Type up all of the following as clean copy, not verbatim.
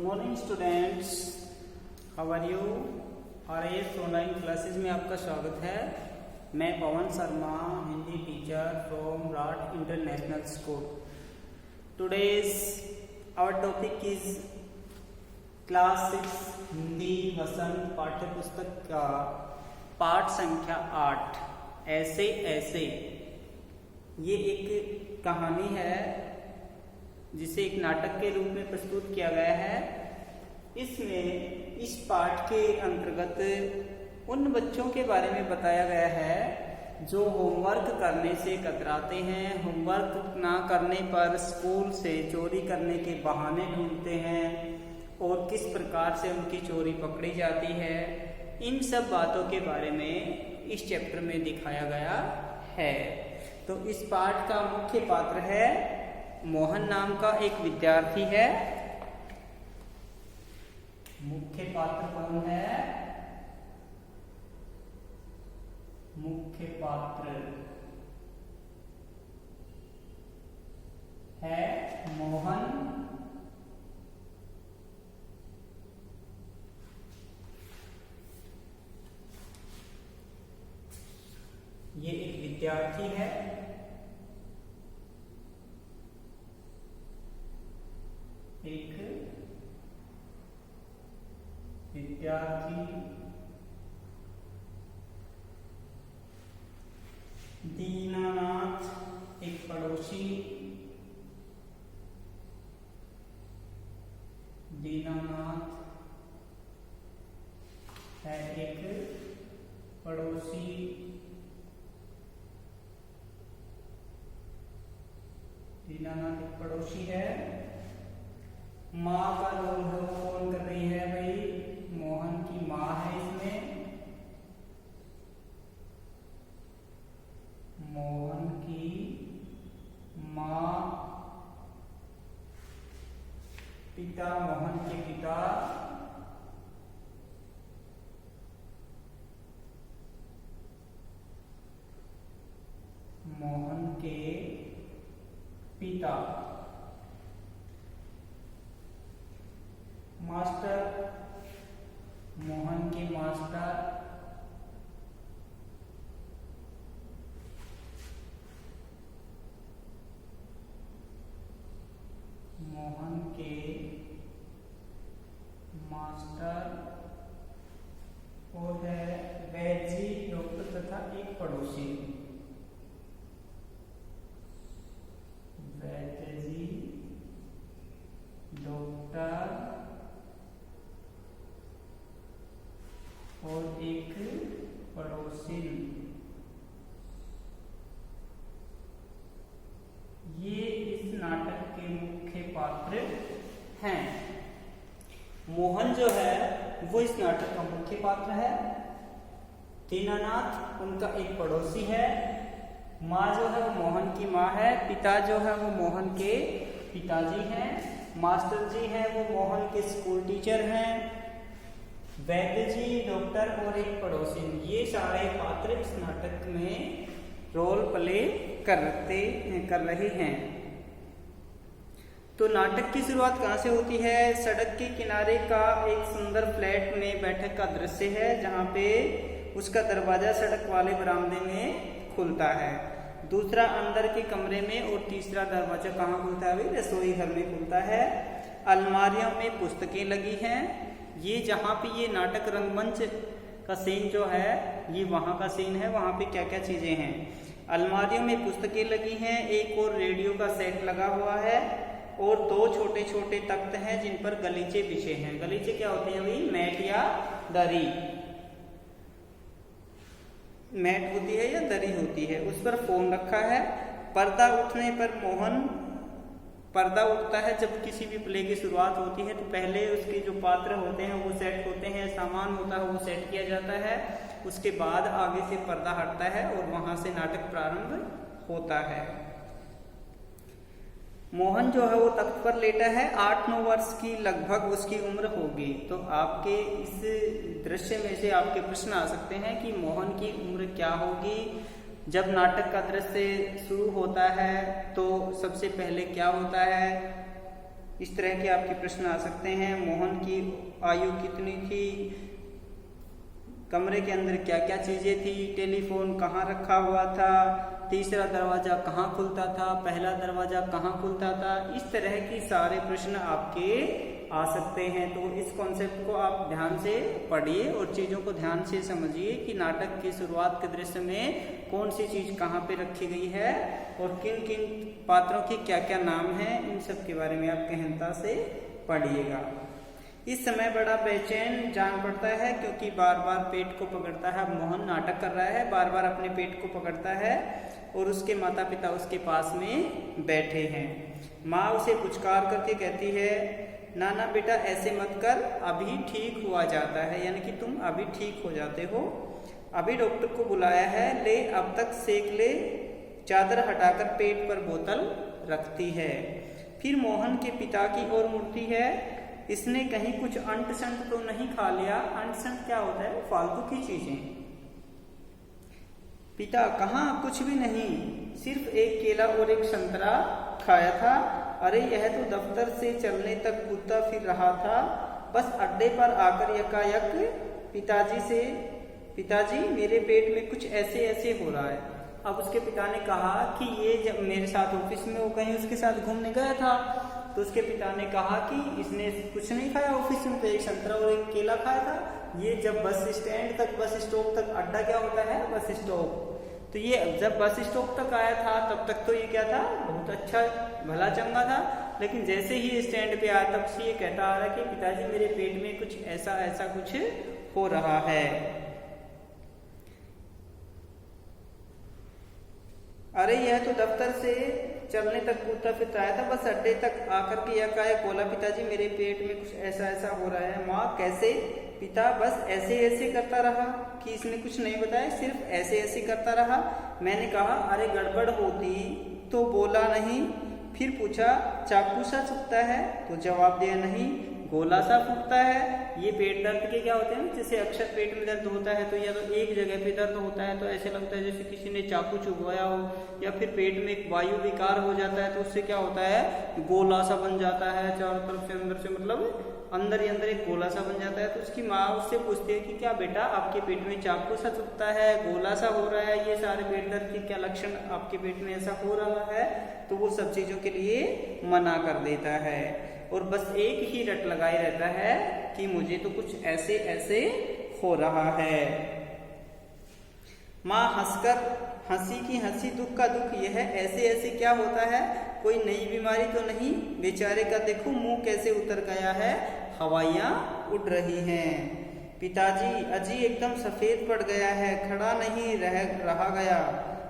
Morning students, how are you. RAS online classes में आपका स्वागत है। मैं पवन शर्मा, हिंदी टीचर फ्रॉम राट international school. Today's our topic is class 6 Hindi Vasant पाठ्य पुस्तक का पाठ संख्या 8 ऐसे ऐसे। ये एक कहानी है जिसे एक नाटक के रूप में प्रस्तुत किया गया है। इसमें इस पाठ के अंतर्गत उन बच्चों के बारे में बताया गया है जो होमवर्क करने से कतराते हैं, होमवर्क ना करने पर स्कूल से चोरी करने के बहाने ढूंढते हैं और किस प्रकार से उनकी चोरी पकड़ी जाती है। इन सब बातों के बारे में इस चैप्टर में दिखाया गया है। तो इस पाठ का मुख्य पात्र है मोहन नाम का एक विद्यार्थी है। मुख्य पात्र कौन है? मुख्य पात्र है मोहन। ये एक विद्यार्थी है। एक विद्यार्थी दीनानाथ एक पड़ोसी। दीनानाथ है एक पड़ोसी। दीनानाथ एक पड़ोसी है। माँ का रोल है वो कौन कर रही है भाई? मोहन की माँ है इसमें। मोहन की माँ। पिता मोहन के पिता। मोहन के पिता। मास्टर मोहन के मास्टर। मोहन के मास्टर और है वैद्य डॉक्टर तथा एक पड़ोसी। वैद्य जी डॉक्टर और एक पड़ोसी। ये इस नाटक के मुख्य पात्र हैं। मोहन जो है वो इस नाटक का मुख्य पात्र है। दीनानाथ उनका एक पड़ोसी है। माँ जो है वो मोहन की माँ है। पिता जो है वो मोहन के पिताजी हैं। मास्टर जी हैं वो मोहन के स्कूल टीचर हैं। वैद्य जी डॉक्टर और एक पड़ोसी। ये सारे पात्र इस नाटक में रोल प्ले कर रहे हैं। तो नाटक की शुरुआत कहाँ से होती है? सड़क के किनारे का एक सुंदर फ्लैट में बैठक का दृश्य है जहाँ पे उसका दरवाजा सड़क वाले बरामदे में खुलता है। दूसरा अंदर के कमरे में और तीसरा दरवाजा कहाँ खुलता है? रसोई घर में खुलता है। अलमारियों में पुस्तकें लगी हैं। ये जहाँ पे ये नाटक रंगमंच का सीन जो है ये वहाँ का सीन है। वहाँ पे क्या क्या चीजें हैं? अलमारियों में पुस्तकें लगी हैं। एक और रेडियो का सेट लगा हुआ है और दो छोटे छोटे तख्त हैं जिन पर गलीचे बिछे हैं। गलीचे क्या होते हैं भाई? मैट या दरी। मैट होती है या दरी होती है। उस पर फोन रखा है। पर्दा उठने पर पर्दा उठता है जब किसी भी प्ले की शुरुआत होती है तो पहले उसके जो पात्र होते हैं वो सेट होते हैं, सामान होता है वो सेट किया जाता है। उसके बाद आगे से पर्दा हटता है और वहां से नाटक प्रारंभ होता है। मोहन जो है वो तख्त पर लेटा है। 8-9 वर्ष की लगभग उसकी उम्र होगी। तो आपके इस दृश्य में से आपके प्रश्न आ सकते हैं कि मोहन की उम्र क्या होगी। जब नाटक का दृश्य शुरू होता है तो सबसे पहले क्या होता है? इस तरह के आपके प्रश्न आ सकते हैं। मोहन की आयु कितनी थी, कमरे के अंदर क्या क्या चीजें थी, टेलीफोन कहाँ रखा हुआ था, तीसरा दरवाजा कहाँ खुलता था, पहला दरवाजा कहाँ खुलता था। इस तरह की सारे प्रश्न आपके आ सकते हैं। तो इस कॉन्सेप्ट को आप ध्यान से पढ़िए और चीजों को ध्यान से समझिए कि नाटक की शुरुआत के दृश्य में कौन सी चीज कहाँ पे रखी गई है और किन किन पात्रों के क्या क्या नाम है, इन सब के बारे में आप गहनता से पढ़िएगा। इस समय बड़ा बेचैन जान पड़ता है क्योंकि बार बार पेट को पकड़ता है। मोहन नाटक कर रहा है, बार बार अपने पेट को पकड़ता है और उसके माता पिता उसके पास में बैठे हैं। माँ उसे पुचकार करके कहती है, नाना बेटा ऐसे मत कर, अभी ठीक हुआ जाता है, यानी कि तुम अभी ठीक हो जाते हो। अभी डॉक्टर को बुलाया है, ले अब तक सेक ले। चादर हटाकर पेट पर बोतल रखती है। फिर मोहन के पिता की ओर मुड़ती है, इसने कहीं कुछ अंट संट तो नहीं खा लिया। अंट संट क्या होता है? फालतू की चीजें। पिता, कहाँ, कुछ भी नहीं, सिर्फ एक केला और एक संतरा खाया था। अरे यह तो दफ्तर से चलने तक कूदता फिर रहा था, बस अड्डे पर आकर यकायक पिताजी मेरे पेट में कुछ ऐसे ऐसे हो रहा है। अब उसके पिता ने कहा कि ये जब मेरे साथ ऑफिस में वो कहीं उसके साथ घूमने गया था, तो उसके पिता ने कहा कि इसने कुछ नहीं खाया ऑफिस में, तो एक संतरा और एक केला खाया था। ये जब बस स्टैंड तक, बस स्टॉप तक, अड्डा क्या होता है? Bus stop. तो ये जब बस स्टॉप तक आया था तब तक तो ये क्या था? बहुत अच्छा भला चंगा था। लेकिन जैसे ही स्टैंड पे आया तब से ये कहता आ रहा कि पिताजी मेरे पेट में कुछ ऐसा ऐसा कुछ हो रहा है। अरे यह तो दफ्तर से चलने तक कूदता फिरता आया था, बस अड्डे तक आकर के यकायक बोला, पिताजी मेरे पेट में कुछ ऐसा ऐसा हो रहा है। माँ, कैसे? पिता, बस ऐसे ऐसे करता रहा कि इसने कुछ नहीं बताया, सिर्फ ऐसे ऐसे करता रहा। मैंने कहा अरे गड़बड़ होती तो बोला नहीं। फिर पूछा चाकू सा चुभता है, तो जवाब दिया नहीं। गोला सा फूटता है। ये पेट दर्द के क्या होते हैं? जैसे अक्सर पेट में दर्द होता है तो या तो एक जगह पे दर्द होता है तो ऐसे लगता है जैसे किसी ने चाकू चुभवाया हो, या फिर पेट में एक वायु विकार हो जाता है तो उससे क्या होता है? गोला सा बन जाता है, चारों तरफ से अंदर से, मतलब अंदर ही अंदर एक गोला सा बन जाता है। तो उसकी माँ उससे पूछती है कि क्या बेटा आपके पेट में चाकू सा चुभता है, गोला सा हो रहा है, ये सारे पेट दर्द के क्या लक्षण आपके पेट में ऐसा हो रहा है? तो वो सब चीजों के लिए मना कर देता है और बस एक ही रट लगाए रहता है कि मुझे तो कुछ ऐसे ऐसे हो रहा है। माँ हंसकर, हंसी की हंसी दुख का दुख, यह ऐसे ऐसे क्या होता है? कोई नई बीमारी तो नहीं? बेचारे का देखो मुंह कैसे उतर गया है, हवाइयाँ उड़ रही हैं। पिताजी, अजी एकदम सफेद पड़ गया है, खड़ा नहीं रहा गया,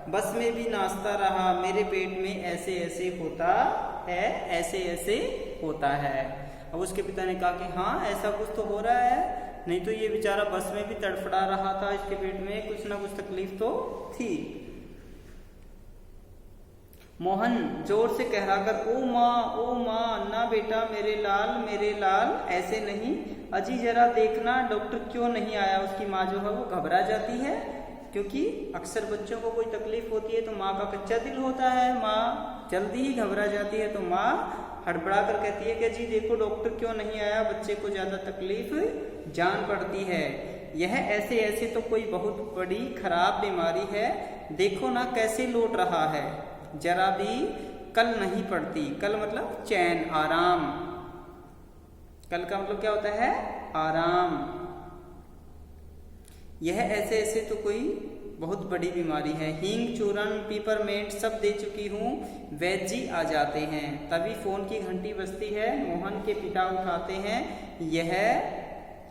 बस में भी नाचता रहा, मेरे पेट में ऐसे ऐसे होता है, ऐसे ऐसे होता है। अब उसके पिता ने कहा कि हाँ ऐसा कुछ तो हो रहा है, नहीं तो ये बेचारा बस में भी तड़फड़ा रहा था, इसके पेट में कुछ ना कुछ तकलीफ तो थी। मोहन जोर से कहराकर, ओ माँ, ना बेटा मेरे लाल, ऐसे नहीं, अजी जरा देखना डॉक्टर क्यों नहीं आया। उसकी माँ जो है वो घबरा जाती है क्योंकि अक्सर बच्चों को कोई तकलीफ होती है तो माँ का कच्चा दिल होता है, माँ जल्दी ही घबरा जाती है। तो माँ हड़बड़ा कर कहती है कि जी देखो डॉक्टर क्यों नहीं आया, बच्चे को ज्यादा तकलीफ जान पड़ती है। यह ऐसे ऐसे तो कोई बहुत बड़ी खराब बीमारी है, देखो ना कैसे लौट रहा है, जरा भी कल नहीं पड़ती। कल मतलब चैन, आराम। कल का मतलब क्या होता है? आराम। यह ऐसे ऐसे तो कोई बहुत बड़ी बीमारी है। हींग, चूरन, पीपरमेंट सब दे चुकी हूँ, वैद्य जी आ जाते हैं। तभी फोन की घंटी बजती है, मोहन के पिता उठाते हैं। यह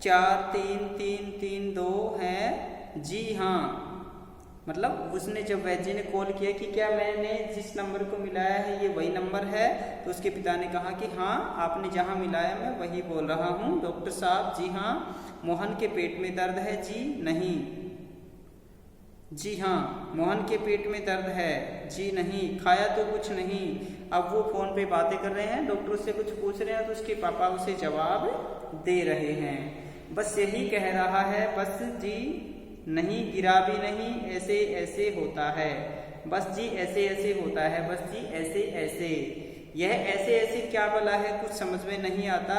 43332 है। जी हाँ, मतलब उसने जब वैद्य जी ने कॉल किया कि क्या मैंने जिस नंबर को मिलाया है ये वही नंबर है, तो उसके पिता ने कहा कि हाँ आपने जहाँ मिलाया मैं वही बोल रहा हूँ। डॉक्टर साहब, जी हाँ, मोहन के पेट में दर्द है। जी नहीं। जी हाँ, मोहन के पेट में दर्द है। जी नहीं। खाया तो कुछ नहीं। अब वो फोन पे बातें कर रहे हैं, डॉक्टर उससे कुछ पूछ रहे हैं तो उसके पापा उसे जवाब दे रहे हैं। बस यही कह रहा है, बस जी नहीं, गिरा भी नहीं, ऐसे ऐसे होता है, बस जी ऐसे ऐसे होता है, बस जी ऐसे ऐसे। यह ऐसे ऐसे क्या भला है, कुछ समझ में नहीं आता।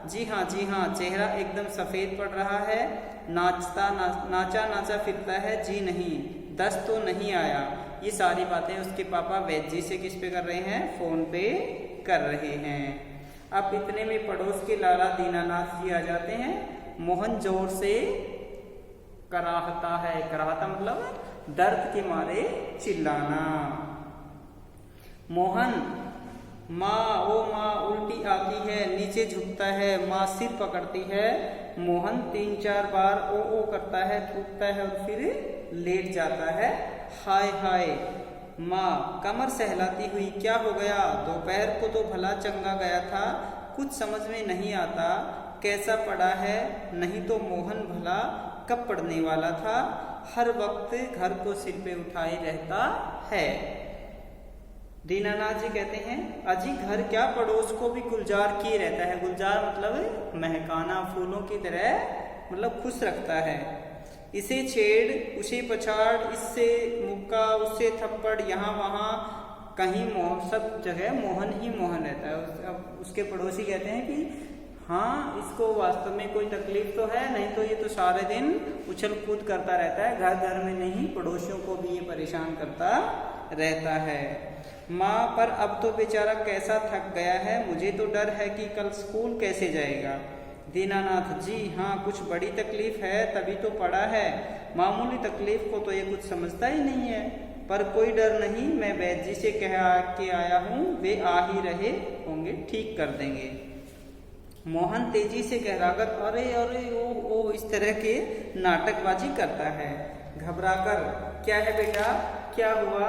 जी हाँ चेहरा एकदम सफेद पड़ रहा है। नाचा नाचा फिरता है, जी नहीं, दस्त तो नहीं आया। ये सारी बातें उसके पापा वैद्य जी से किस पे कर रहे हैं, फोन पे कर रहे हैं। अब इतने में पड़ोस के लाला दीनानाथ जी आ जाते हैं। मोहन जोर से कराहता है, कराहता मतलब दर्द के मारे चिल्लाना। मोहन माँ ओ माँ उल्टी आती है, नीचे झुकता है, माँ सिर पकड़ती है। मोहन 3-4 बार ओ करता है, थूकता है और फिर लेट जाता है। हाय हाय, माँ कमर सहलाती हुई, क्या हो गया, दोपहर को तो भला चंगा गया था, कुछ समझ में नहीं आता कैसा पड़ा है, नहीं तो मोहन भला कब पड़ने वाला था, हर वक्त घर को सिर पे उठाए रहता है। दीनानाथ जी कहते हैं, अजी घर क्या, पड़ोस को भी गुलजार किए रहता है। गुलजार मतलब महकाना, फूलों की तरह मतलब खुश रखता है। इसे छेड़ उसे पछाड़, इससे मुक्का उससे थप्पड़, यहाँ वहाँ कहीं सब जगह मोहन ही मोहन रहता है। अब उसके पड़ोसी कहते हैं कि हाँ इसको वास्तव में कोई तकलीफ तो है नहीं, तो ये तो सारे दिन उछल कूद करता रहता है, घर घर में नहीं पड़ोसियों को भी ये परेशान करता रहता है। माँ पर अब तो बेचारा कैसा थक गया है, मुझे तो डर है कि कल स्कूल कैसे जाएगा। दीनानाथ जी हाँ कुछ बड़ी तकलीफ है तभी तो पड़ा है, मामूली तकलीफ को तो ये कुछ समझता ही नहीं है, पर कोई डर नहीं, मैं वैद्य जी से कह के आया हूँ, वे आ ही रहे होंगे, ठीक कर देंगे। मोहन तेजी से कहलाकर अरे अरे ओ इस तरह के नाटकबाजी करता है। घबराकर, क्या है बेटा क्या हुआ।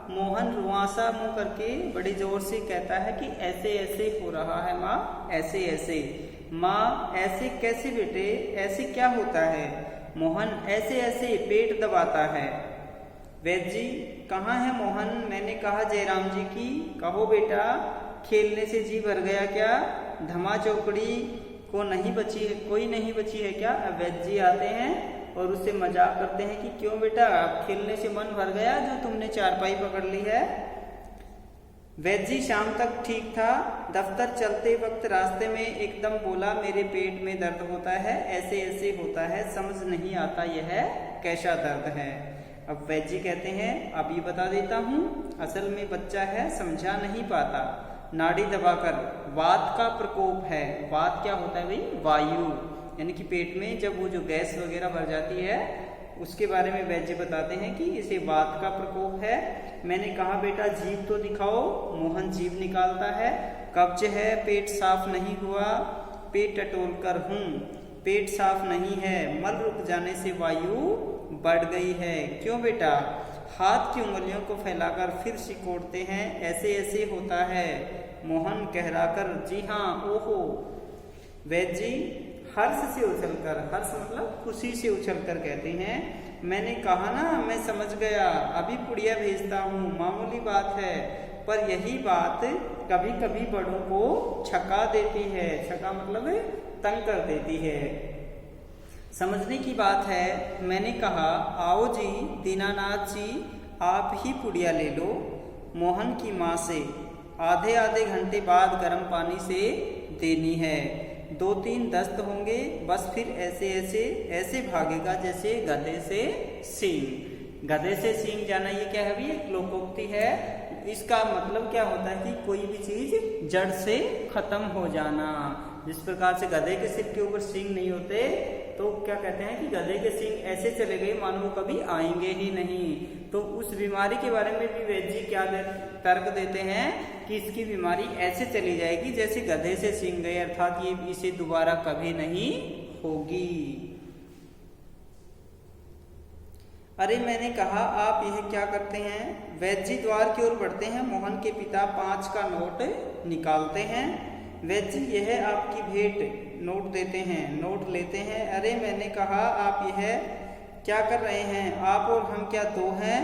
मोहन रुआंसा मुंह करके बड़े जोर से कहता है कि ऐसे ऐसे हो रहा है माँ, ऐसे ऐसे। माँ ऐसे कैसे बेटे, ऐसे क्या होता है। मोहन ऐसे ऐसे पेट दबाता है। वैद्य जी कहाँ है मोहन, मैंने कहा जयराम जी की, कहो बेटा खेलने से जी भर गया क्या, धमा चौकड़ी को नहीं बची है, कोई नहीं बची है क्या। अब वैद्य जी आते हैं और उससे मजाक करते हैं कि क्यों बेटा खेलने से मन भर गया जो तुमने चारपाई पकड़ ली है। वैद्य जी शाम तक ठीक था, दफ्तर चलते वक्त रास्ते में एकदम बोला मेरे पेट में दर्द होता है, ऐसे ऐसे होता है, समझ नहीं आता यह कैसा दर्द है। अब वैद्य जी कहते हैं अभी बता देता हूँ, असल में बच्चा है समझा नहीं पाता, नाड़ी दबाकर वात का प्रकोप है। वात क्या होता है भाई, वायु, यानी कि पेट में जब वो जो गैस वगैरह भर जाती है उसके बारे में वैद्य बताते हैं कि इसे वात का प्रकोप है। मैंने कहा बेटा जीभ तो दिखाओ। मोहन जीभ निकालता है। कब्ज है, पेट साफ नहीं हुआ, पेट टटोल कर हूँ, पेट साफ नहीं है, मल रुक जाने से वायु बढ़ गई है। क्यों बेटा। हाथ की उंगलियों को फैलाकर फिर सिकोड़ते हैं, ऐसे ऐसे होता है। मोहन कहराकर जी हाँ ओहो। वैद्य जी हर्ष से उछलकर, हर्ष मतलब खुशी से उछलकर कहते हैं मैंने कहा ना, मैं समझ गया, अभी पुड़िया भेजता हूँ, मामूली बात है, पर यही बात कभी कभी बड़ों को छका देती है। छका मतलब तंग कर देती है। समझने की बात है। मैंने कहा आओ जी दीनानाथ जी आप ही पुड़िया ले लो। मोहन की माँ से आधे आधे घंटे बाद गर्म पानी से देनी है, 2-3 दस्त होंगे, बस फिर ऐसे ऐसे ऐसे भागेगा जैसे गधे से सींग। गधे से सींग जाना ये क्या है भी, एक लोकोक्ति है। इसका मतलब क्या होता है कि कोई भी चीज जड़ से खत्म हो जाना। जिस प्रकार से गधे के सिर के ऊपर सींग नहीं होते तो क्या कहते हैं कि गधे के सींग ऐसे चले गए मानो कभी आएंगे ही नहीं। तो उस बीमारी के बारे में भी वैद्य जी क्या तर्क देते हैं कि इसकी बीमारी ऐसे चली जाएगी जैसे गधे से सींग गए, अर्थात ये इसे दोबारा कभी नहीं होगी। अरे मैंने कहा आप यह क्या करते हैं। वैद्य जी द्वार की ओर बढ़ते हैं। मोहन के पिता 5 का नोट निकालते हैं। वैद्य जी यह आपकी भेंट, नोट देते हैं, नोट लेते हैं। अरे मैंने कहा आप यह क्या कर रहे हैं, आप और हम क्या दो हैं।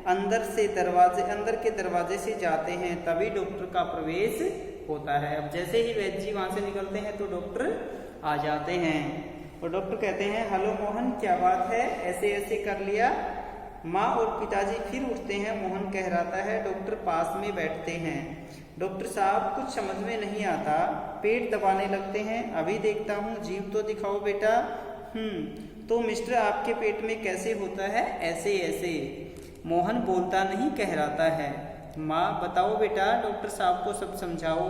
अंदर के दरवाजे से जाते हैं, तभी डॉक्टर का प्रवेश होता है। अब जैसे ही वैद्य जी वहां से निकलते हैं तो डॉक्टर आ जाते हैं और डॉक्टर कहते हैं हेलो मोहन क्या बात है, ऐसे ऐसे कर लिया। माँ और पिताजी फिर उठते हैं। मोहन कहराता है। डॉक्टर पास में बैठते हैं। डॉक्टर साहब कुछ समझ में नहीं आता, पेट दबाने लगते हैं। अभी देखता हूँ, जीभ तो दिखाओ बेटा। तो मिस्टर आपके पेट में कैसे होता है? ऐसे ऐसे। मोहन बोलता नहीं, कहराता है। माँ बताओ बेटा, डॉक्टर साहब को सब समझाओ।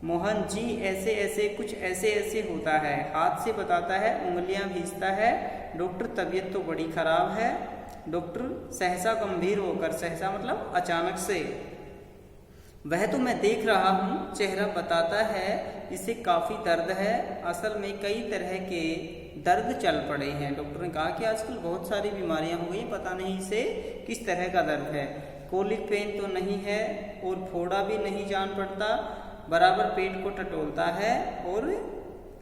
मोहन जी ऐसे ऐसे, कुछ ऐसे ऐसे होता है। हाथ से बताता है, उंगलियां भींचता है। डॉक्टर तबीयत तो बड़ी खराब है। डॉक्टर सहसा गंभीर होकर, सहसा मतलब अचानक से, वह तो मैं देख रहा हूँ, चेहरा बताता है इसे काफ़ी दर्द है। असल में कई तरह के दर्द चल पड़े हैं। डॉक्टर ने कहा कि आजकल बहुत सारी बीमारियां हो गई, पता नहीं इसे किस तरह का दर्द है। कोलिक पेन तो नहीं है और फोड़ा भी नहीं जान पड़ता, बराबर पेट को टटोलता है और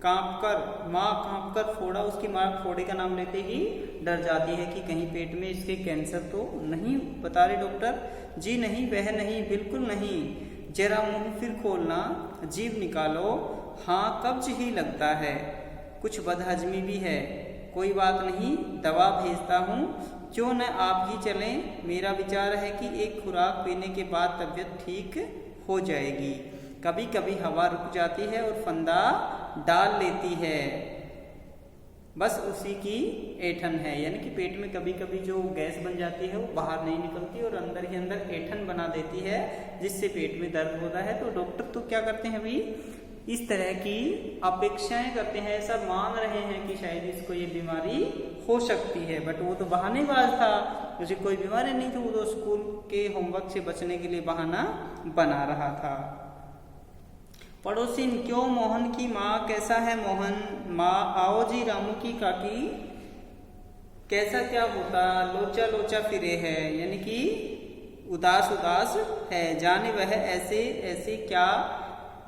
माँ कांप कर फोड़ा, उसकी माँ फोड़े का नाम लेते ही डर जाती है कि कहीं पेट में इसके कैंसर तो नहीं बता रहे डॉक्टर। जी नहीं, वह नहीं, बिल्कुल नहीं। जरा मुंह फिर खोलना, जीभ निकालो। हाँ, कब्ज ही लगता है, कुछ बदहजमी भी है। कोई बात नहीं, दवा भेजता हूँ। क्यों न आप ही चलें? मेरा विचार है कि एक खुराक पीने के बाद तबीयत ठीक हो जाएगी। कभी कभी हवा रुक जाती है और फंदा डाल लेती है, बस उसी की ऐंठन है। यानी कि पेट में कभी कभी जो गैस बन जाती है वो बाहर नहीं निकलती और अंदर ही अंदर ऐंठन बना देती है, जिससे पेट में दर्द होता है। तो डॉक्टर तो क्या करते हैं अभी, इस तरह की अपेक्षाएं करते हैं, ऐसा मान रहे हैं कि शायद इसको ये बीमारी हो सकती है। बट वो तो बहानेबाज था, उसे कोई बीमारी नहीं थी, वो तो स्कूल के होमवर्क से बचने के लिए बहाना बना रहा था। पड़ोसिन, क्यों मोहन की माँ? कैसा है मोहन? माँ, आओ जी रामू की काकी। कैसा क्या होता? लोचा लोचा फिरे है, यानी कि उदास उदास है। जाने वह ऐसे ऐसे, क्या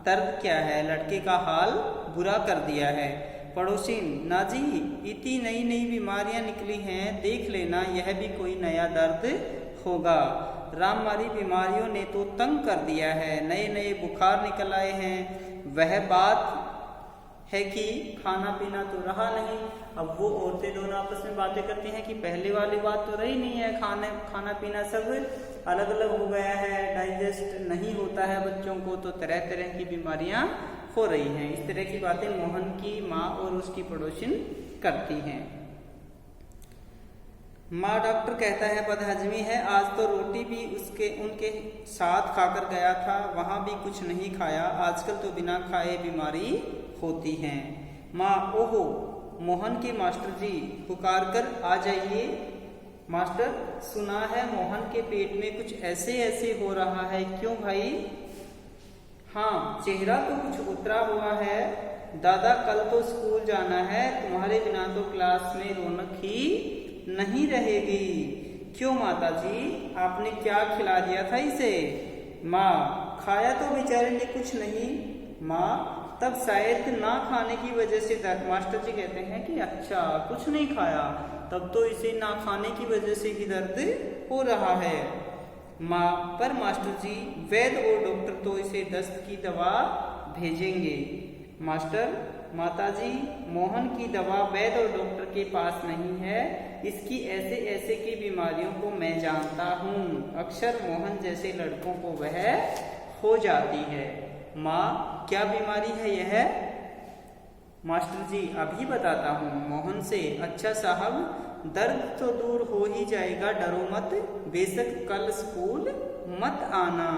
दर्द क्या है? लड़के का हाल बुरा कर दिया है। पड़ोसिन, ना जी, इतनी नई नई बीमारियां निकली हैं, देख लेना यह भी कोई नया दर्द होगा। राममारी बीमारियों ने तो तंग कर दिया है, नए नए बुखार निकल आए हैं। वह बात है कि खाना पीना तो रहा नहीं। अब वो औरतें दोनों आपस में बातें करती हैं कि पहले वाली बात तो रही नहीं है, खाना पीना सब अलग अलग हो गया है, डाइजेस्ट नहीं होता है बच्चों को, तो तरह तरह की बीमारियां हो रही हैं। इस तरह की बातें मोहन की माँ और उसकी पड़ोसिन करती हैं। माँ, डॉक्टर कहता है बदहजमी है। आज तो रोटी भी उनके साथ खाकर गया था, वहाँ भी कुछ नहीं खाया। आजकल तो बिना खाए बीमारी होती है। माँ, ओहो, मोहन के मास्टर जी, पुकार कर आ जाइए। मास्टर, सुना है मोहन के पेट में कुछ ऐसे ऐसे हो रहा है, क्यों भाई? हाँ, चेहरा तो कुछ उतरा हुआ है। दादा, कल तो स्कूल जाना है, तुम्हारे बिना तो क्लास में रौनक ही नहीं रहेगी। क्यों माता जी, आपने क्या खिला दिया था इसे? माँ, खाया तो बेचारे ने कुछ नहीं। माँ, तब शायद ना खाने की वजह से दर्द। मास्टर जी कहते हैं कि अच्छा, कुछ नहीं खाया, तब तो इसे ना खाने की वजह से ही दर्द हो रहा है। माँ, पर मास्टर जी, वैद्य और डॉक्टर तो इसे दस्त की दवा भेजेंगे। मास्टर, माताजी, मोहन की दवा वैद्य और डॉक्टर के पास नहीं है। इसकी ऐसे ऐसे की बीमारियों को मैं जानता हूँ, अक्सर मोहन जैसे लड़कों को वह हो जाती है। माँ, क्या बीमारी है यह? मास्टर जी, अभी बताता हूँ मोहन से। अच्छा साहब, दर्द तो दूर हो ही जाएगा, डरो मत। बेशक कल स्कूल मत आना,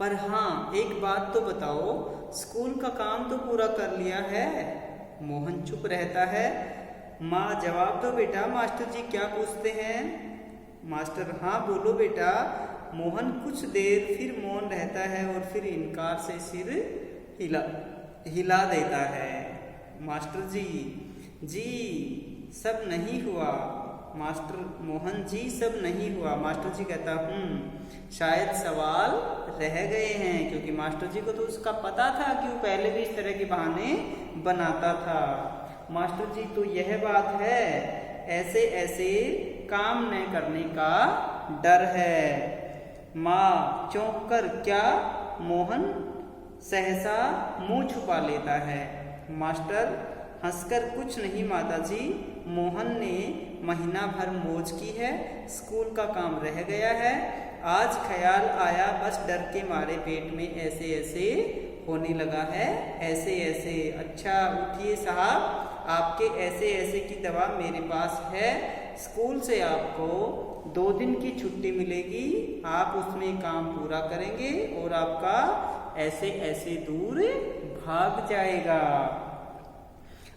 पर हाँ एक बात तो बताओ, स्कूल का काम तो पूरा कर लिया है? मोहन चुप रहता है। माँ, जवाब दो बेटा, मास्टर जी क्या पूछते हैं? मास्टर, हाँ बोलो बेटा। मोहन कुछ देर फिर मौन रहता है और फिर इनकार से सिर हिला देता है। मास्टर जी, सब नहीं हुआ। मास्टर, मोहन जी, सब नहीं हुआ। मास्टर जी कहता, शायद सवाल रह गए हैं, क्योंकि मास्टर जी को तो उसका पता था कि वो पहले भी इस तरह के बहाने बनाता था। मास्टर जी, तो यह बात है, ऐसे ऐसे काम न करने का डर है। माँ चौंक कर, क्या? मोहन सहसा मुंह छुपा लेता है। मास्टर हंसकर, कुछ नहीं माताजी, मोहन ने महीना भर मौज की है, स्कूल का काम रह गया है, आज ख्याल आया बस डर के मारे पेट में ऐसे ऐसे होने लगा है, ऐसे ऐसे। अच्छा उठिए साहब, आपके ऐसे ऐसे की दवा मेरे पास है, स्कूल से आपको 2 दिन की छुट्टी मिलेगी, आप उसमें काम पूरा करेंगे और आपका ऐसे ऐसे दूर भाग जाएगा।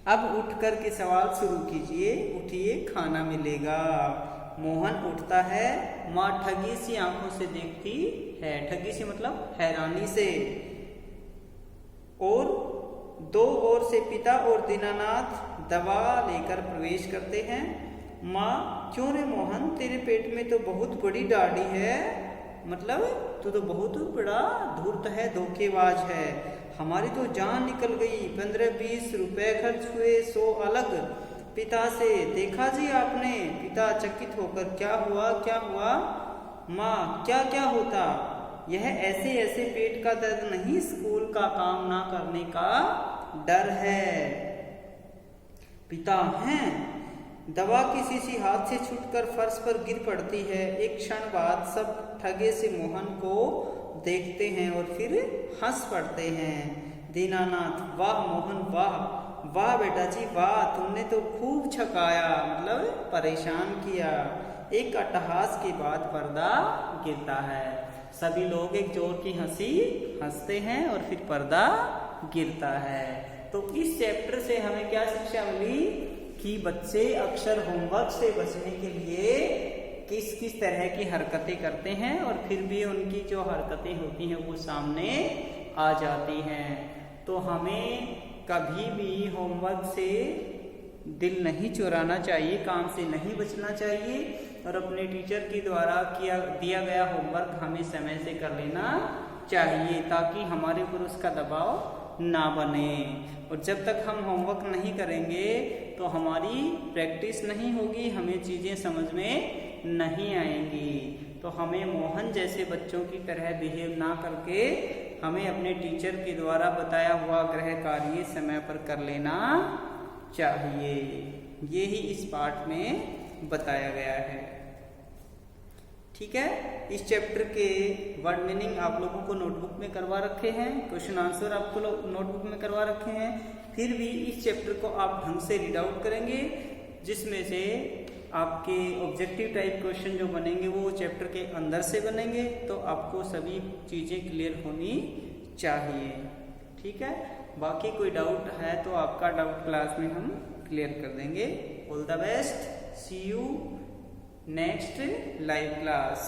अब उठकर के सवाल शुरू कीजिए, उठिए खाना मिलेगा। मोहन उठता है, माँ ठगी सी आंखों से देखती है, ठगी सी मतलब हैरानी से, और 2 ओर से पिता और दीनानाथ दवा लेकर प्रवेश करते हैं। माँ, क्यों रे मोहन, तेरे पेट में तो बहुत बड़ी दाढ़ी है, मतलब तू तो बहुत बड़ा धूर्त है, धोखेबाज है, हमारी तो जान निकल गई, 15-20 रुपए खर्च हुए, 100 अलग। पिता से, देखा जी आपने? पिता चकित होकर, क्या हुआ क्या हुआ? माँ, क्या क्या होता? यह ऐसे ऐसे पेट का दर्द नहीं, स्कूल का काम ना करने का डर है। पिता, हैं? दवा की शीशी हाथ से छूटकर फर्श पर गिर पड़ती है। एक क्षण बाद सब ठगे से मोहन को देखते हैं और फिर हंस पड़ते हैं। दीनानाथ, वाह मोहन वाह, वाह बेटा जी वाह, तुमने तो खूब छकाया, मतलब परेशान किया। एक अट्टहास के बाद पर्दा गिरता है, सभी लोग एक जोर की हंसी हंसते हैं और फिर पर्दा गिरता है। तो इस चैप्टर से हमें क्या शिक्षा मिली कि बच्चे अक्सर होमवर्क से बचने के लिए किस किस तरह की हरकतें करते हैं और फिर भी उनकी जो हरकतें होती हैं वो सामने आ जाती हैं। तो हमें कभी भी होमवर्क से दिल नहीं चुराना चाहिए, काम से नहीं बचना चाहिए और अपने टीचर के द्वारा दिया गया होमवर्क हमें समय से कर लेना चाहिए ताकि हमारे ऊपर उसका दबाव ना बने। और जब तक हम होमवर्क नहीं करेंगे तो हमारी प्रैक्टिस नहीं होगी, हमें चीज़ें समझ में नहीं आएंगी। तो हमें मोहन जैसे बच्चों की तरह बिहेव ना करके हमें अपने टीचर के द्वारा बताया हुआ गृह कार्य समय पर कर लेना चाहिए। ये ही इस पाठ में बताया गया है। ठीक है, इस चैप्टर के वर्ड मीनिंग आप लोगों को नोटबुक में करवा रखे हैं, क्वेश्चन आंसर आपको नोटबुक में करवा रखे हैं। फिर भी इस चैप्टर को आप ढंग से रीड आउट करेंगे, जिसमें से आपके ऑब्जेक्टिव टाइप क्वेश्चन जो बनेंगे वो चैप्टर के अंदर से बनेंगे। तो आपको सभी चीज़ें क्लियर होनी चाहिए। ठीक है, बाकी कोई डाउट है तो आपका डाउट क्लास में हम क्लियर कर देंगे। All the best, see you next live class.